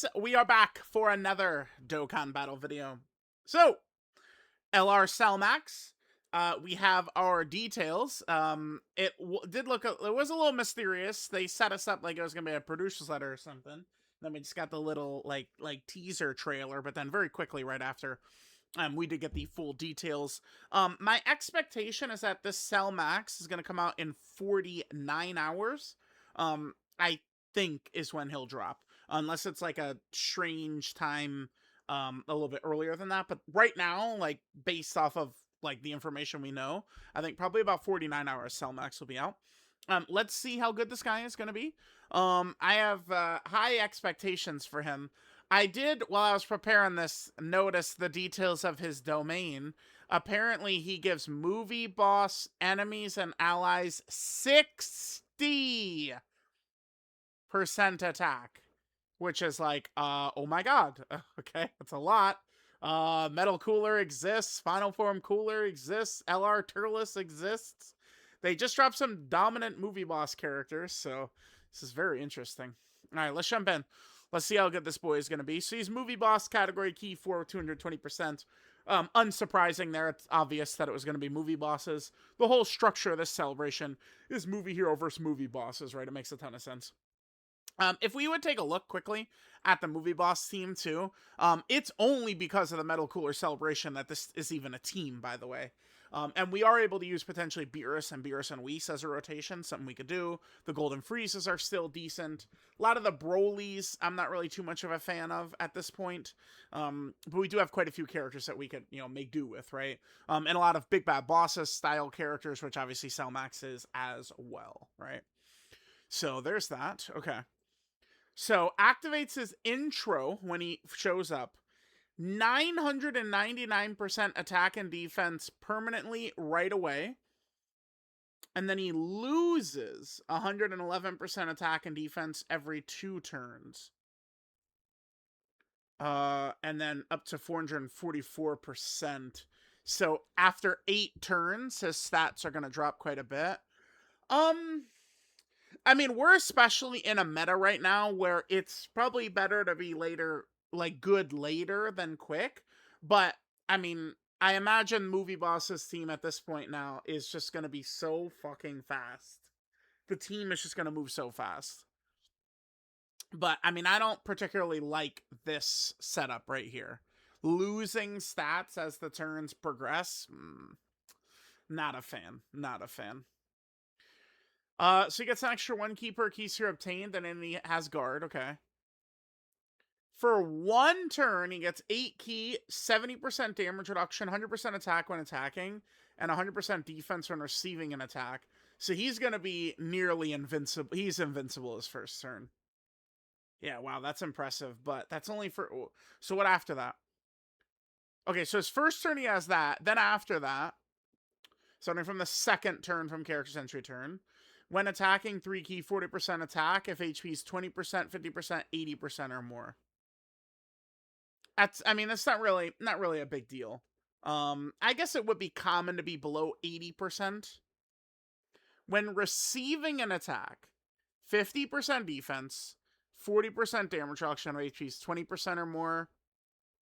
guys, we are back for another Dokkan battle video. So, LR Salmax, we have our details. Did look, it was a little mysterious. They set us up like it was gonna be a producer's letter or something. Then we just got the little like teaser trailer, but then very quickly right after, we did get the full details. My expectation is that this Salmax is gonna come out in 49 hours. I think is when he'll drop, unless it's like a strange time a little bit earlier than that. But right now, like based off of like the information we know, I think probably about 49 hours Cellmax will be out. Let's see how good this guy is going to be. I have high expectations for him. I did, while I was preparing this, notice the details of his domain. Apparently, he gives movie boss, enemies, and allies 60% attack, which is like, oh my god, okay, that's a lot. Metal Cooler exists, Final Form Cooler exists, LR Turles exists. They just dropped some dominant movie boss characters, so this is very interesting. All right, let's jump in. Let's see how good this boy is going to be. So he's movie boss, category key 4, 220%. Unsurprising there. It's obvious that it was going to be movie bosses. The whole structure of this celebration is movie hero versus movie bosses, right? It makes a ton of sense. If we would take a look quickly at the movie boss team too, it's only because of the Metal Cooler celebration that this is even a team, by the way. And we are able to use potentially Beerus and Whis as a rotation, something we could do. The Golden Freezes are still decent. A lot of the Brolys, I'm not really too much of a fan of at this point. But we do have quite a few characters that we could, make do with, right? And a lot of Big Bad Bosses style characters, which obviously Cellmax is as well, right? So there's that. Okay. So activates his intro when he shows up. 999% attack and defense permanently right away. And then he loses 111% attack and defense every 2 turns. And then up to 444%. So after 8 turns, his stats are going to drop quite a bit. I mean, we're especially in a meta right now where it's probably better to be later, like good later than quick. But I mean, I imagine Movie Boss's team at this point now is just going to be so fucking fast. The team is just going to move so fast. But I mean, I don't particularly like this setup right here. Losing stats as the turns progress, not a fan. Not a fan. So he gets an extra 1 key per key sphere obtained, and then he has guard, okay. For 1 turn, he gets 8 key, 70% damage reduction, 100% attack when attacking, and 100% defense when receiving an attack. So he's going to be nearly invincible. He's invincible his first turn. Yeah, wow, that's impressive, but that's only for... So what after that? Okay, so his first turn he has that. Then after that, starting from the second turn from character's entry turn, when attacking 3 key, 40% attack if HP is 20%, 50%, 80% or more. That's not really a big deal. I guess it would be common to be below 80%. When receiving an attack, 50% defense, 40% damage reduction if HP is 20% or more.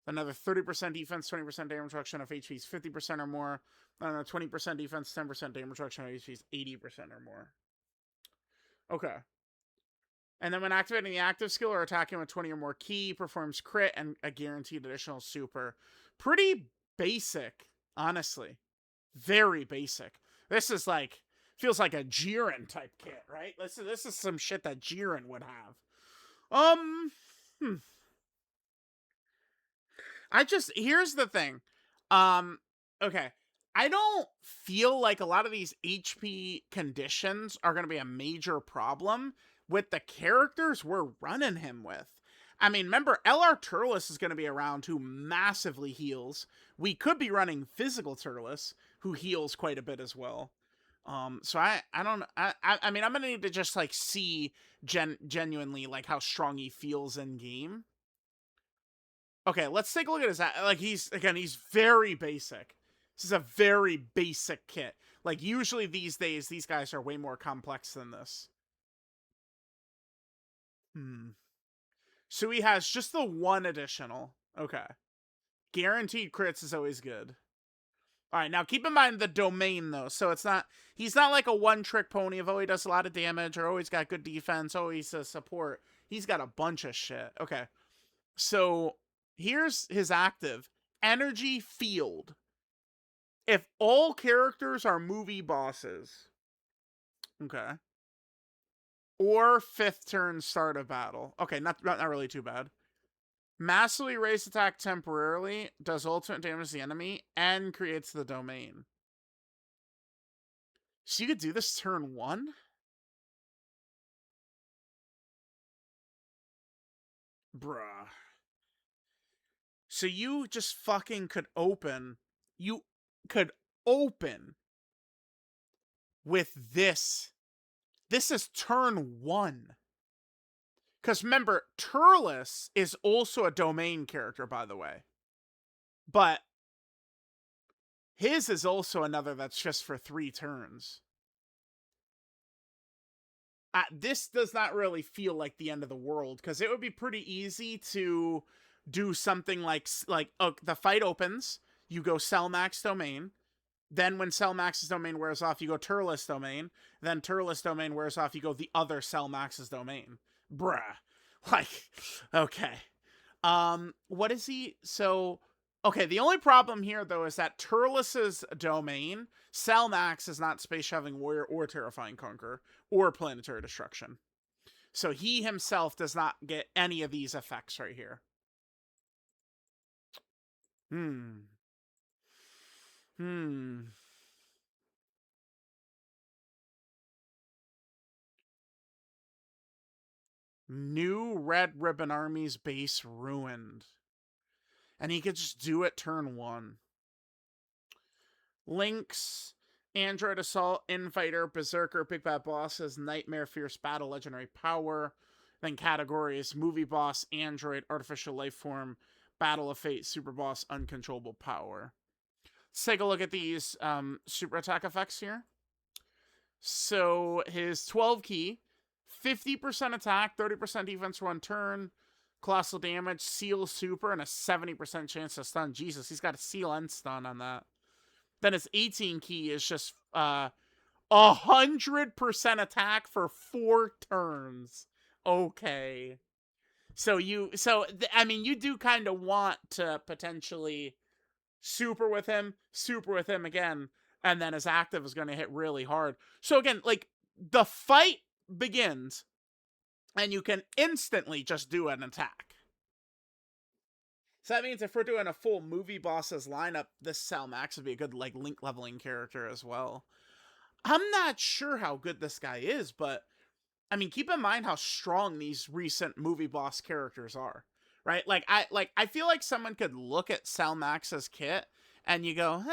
Another 30% defense, 20% damage reduction if HP is 50% or more. Another 20% defense, 10% damage reduction if HP is 80% or more. Okay. And then when activating the active skill or attacking with 20 or more key, performs crit and a guaranteed additional super. Pretty basic, honestly. Very basic. This is like, feels like a Jiren type kit, right? This is some shit that Jiren would have. Here's the thing. Okay. I don't feel like a lot of these HP conditions are going to be a major problem with the characters we're running him with. I mean, remember, LR Turles is going to be around who massively heals. We could be running physical Turles, who heals quite a bit as well. So I don't, I mean, I'm going to need to just like see genuinely like how strong he feels in game. Okay, let's take a look at his, like he's very basic. This is a very basic kit. Like, usually these days, these guys are way more complex than this. So he has just the one additional. Okay. Guaranteed crits is always good. All right, now keep in mind the domain though. So he's not like a one trick pony of he does a lot of damage or he's got good defense, he's a support. He's got a bunch of shit. Okay. So here's his active energy field. If all characters are movie bosses, okay, or fifth turn start of battle. Okay, not really too bad. Massively raise attack temporarily, does ultimate damage to the enemy, and creates the domain. So you could do this turn 1? Bruh. So you just fucking could open. You could open with this. This is turn 1. Because remember, Turles is also a domain character, by the way. But his is also another that's just for 3 turns. This does not really feel like the end of the world, because it would be pretty easy to do something like the fight opens, you go Selmax domain, then when Selmax's domain wears off, you go Turles domain, then Turles domain wears off, you go the other Selmax's domain. Bruh. Like, okay. What is he? So, okay, the only problem here, though, is that Turles's domain, Selmax is not Space Shoving Warrior or Terrifying Conqueror or Planetary Destruction. So he himself does not get any of these effects right here. New Red Ribbon Army's base ruined. And he could just do it turn 1. Lynx, Android Assault, Infighter, Berserker, Big Bad Bosses, Nightmare, Fierce Battle, Legendary Power. Then categories: Movie Boss, Android, Artificial Life Form, Battle of Fate, Super Boss, Uncontrollable Power. Let's take a look at these super attack effects here. So his 12 key, 50% attack, 30% defense for 1 turn, colossal damage, seal super, and a 70% chance to stun. Jesus, he's got a seal and stun on that. Then his 18 key is just 100% attack for 4 turns. Okay. I mean, you do kind of want to potentially super with him again, and then his active is going to hit really hard. So again, like, the fight begins, and you can instantly just do an attack. So that means if we're doing a full movie bosses lineup, this Selmax would be a good, like, link leveling character as well. I'm not sure how good this guy is, but I mean, keep in mind how strong these recent movie boss characters are, right? I feel like someone could look at Selmax's kit and you go,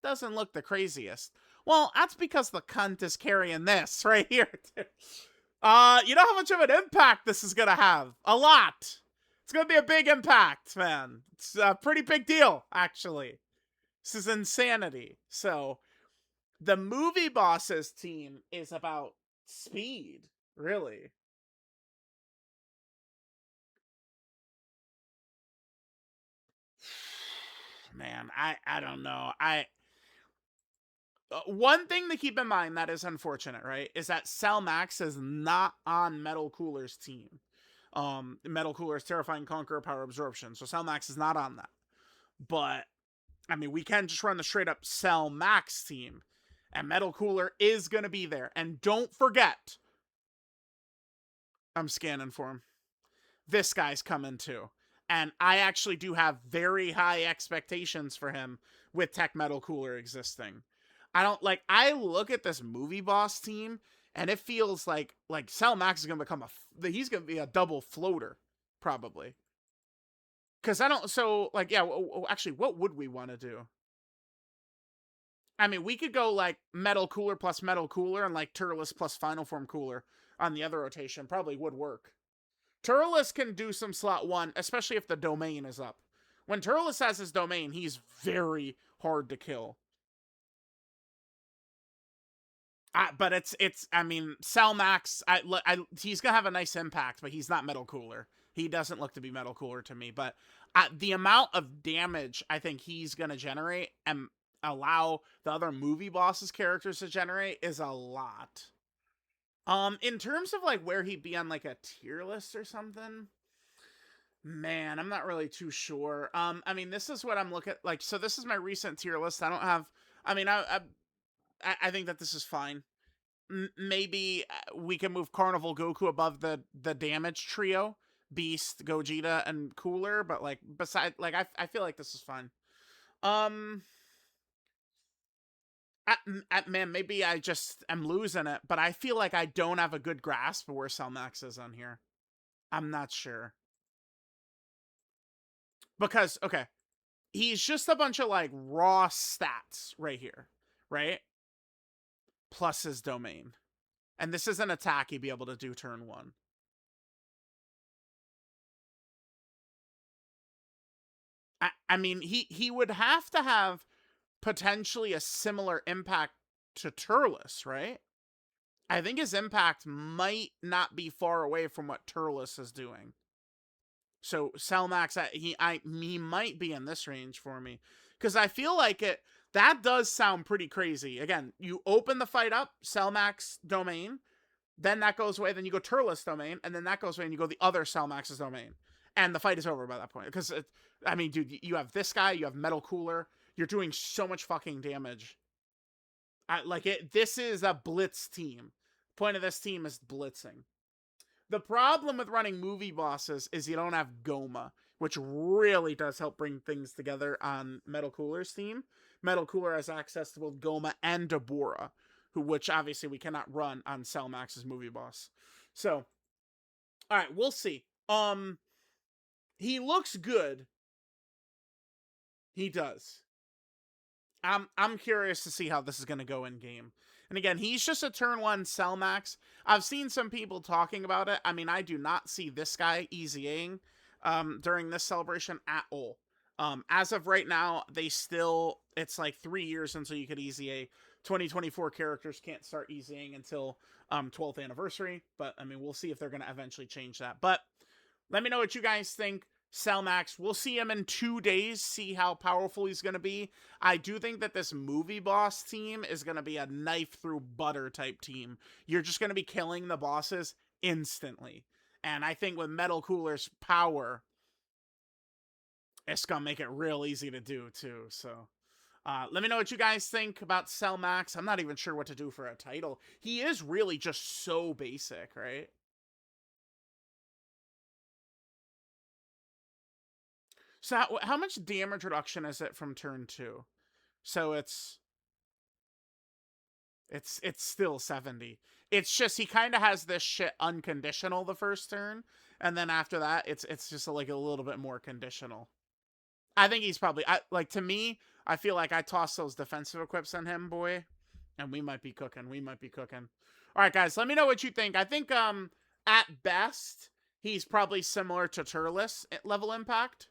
doesn't look the craziest. Well, that's because the cunt is carrying this right here. You know how much of an impact this is gonna have? A lot. It's gonna be a big impact, man. It's a pretty big deal, actually. This is insanity. So, the movie bosses team is about speed, really. Man, I don't know. One thing to keep in mind that is unfortunate, right, is that Selmax is not on Metal Cooler's team. Metal Cooler's Terrifying Conqueror, Power Absorption. So Selmax is not on that. But I mean, we can just run the straight up Selmax team, and Metal Cooler is going to be there. And don't forget, I'm scanning for him. This guy's coming too. And I actually do have very high expectations for him with Tech Metal Cooler existing. I look at this movie boss team and it feels like Selmax is going to become he's going to be a double floater probably. Cuz actually what would we want to do? I mean, we could go like Metal Cooler plus Metal Cooler and like Turles plus Final Form Cooler on the other rotation. Probably would work. Turles can do some slot 1, especially if the domain is up. When Turles has his domain, he's very hard to kill. But I mean, Selmax, he's going to have a nice impact, but he's not Metal Cooler. He doesn't look to be Metal Cooler to me, but the amount of damage I think he's going to generate and allow the other movie bosses characters to generate is a lot. In terms of like where he'd be on like a tier list or something, man, I'm not really too sure. I mean, this is what I'm looking like. So this is my recent tier list. I don't have. I mean, I think that this is fine. Maybe we can move Carnival Goku above the damage trio, Beast, Gogeta, and Cooler. But like beside, like I feel like this is fine. Um, man, maybe I just am losing it, but I feel like I don't have a good grasp of where Cellmax is on here. I'm not sure because okay, he's just a bunch of like raw stats right here, right? Plus his domain. And this is an attack he'd be able to do turn one. I mean, he would have to have potentially a similar impact to Turles, right? I think his impact might not be far away from what Turles is doing. So Cellmax, he might be in this range for me because I feel like it. That does sound pretty crazy. Again, you open the fight up, Cellmax domain, then that goes away. Then you go Turles domain, and then that goes away, and you go the other Cellmax's domain, and the fight is over by that point. Because I mean, dude, you have this guy, you have Metal Cooler, you're doing so much fucking damage. Like it. This is a blitz team. Point of this team is blitzing. The problem with running movie bosses is you don't have Goma, which really does help bring things together on Metal Cooler's team. Metal Cooler has access to both Goma and Deborah, which obviously we cannot run on Cellmax's movie boss. So, all right, we'll see. He looks good. He does. I'm curious to see how this is going to go in game. And again, he's just a turn one Cellmax. I've seen some people talking about it. I mean, I do not see this guy easying during this celebration at all. As of right now, it's like 3 years until you could easy a 2024 characters can't start easying until 12th anniversary. But I mean, we'll see if they're going to eventually change that. But let me know what you guys think. Cellmax, we'll see him in 2 days, see how powerful he's going to be. I do think that this movie boss team is going to be a knife through butter type team. You're just going to be killing the bosses instantly. And I think with Metal Cooler's power, it's going to make it real easy to do too. So let me know what you guys think about Cellmax. I'm not even sure what to do for a title. He is really just so basic, right? So how much damage reduction is it from turn two? So it's still 70. It's just he kind of has this shit unconditional the first turn, and then after that it's just like a little bit more conditional. I think he's probably like to me. I feel like I tossed those defensive equips on him, boy, and we might be cooking. We might be cooking. All right, guys, let me know what you think. I think at best he's probably similar to Turles level impact.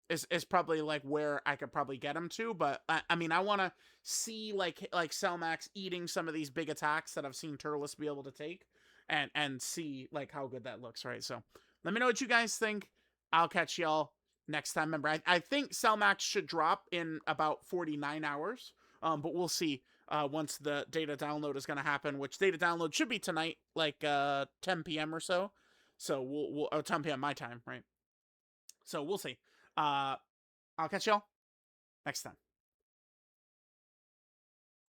Is probably like where I could probably get him to, but I mean I want to see like Cellmax eating some of these big attacks that I've seen Turles be able to take, and see like how good that looks, right? So let me know what you guys think. I'll catch y'all next time. Remember, I think Cellmax should drop in about 49 hours, but we'll see once the data download is going to happen, which data download should be tonight, like 10 p.m. or so. So we'll 10 p.m. my time, right? So we'll see. Uh, I'll catch y'all next time.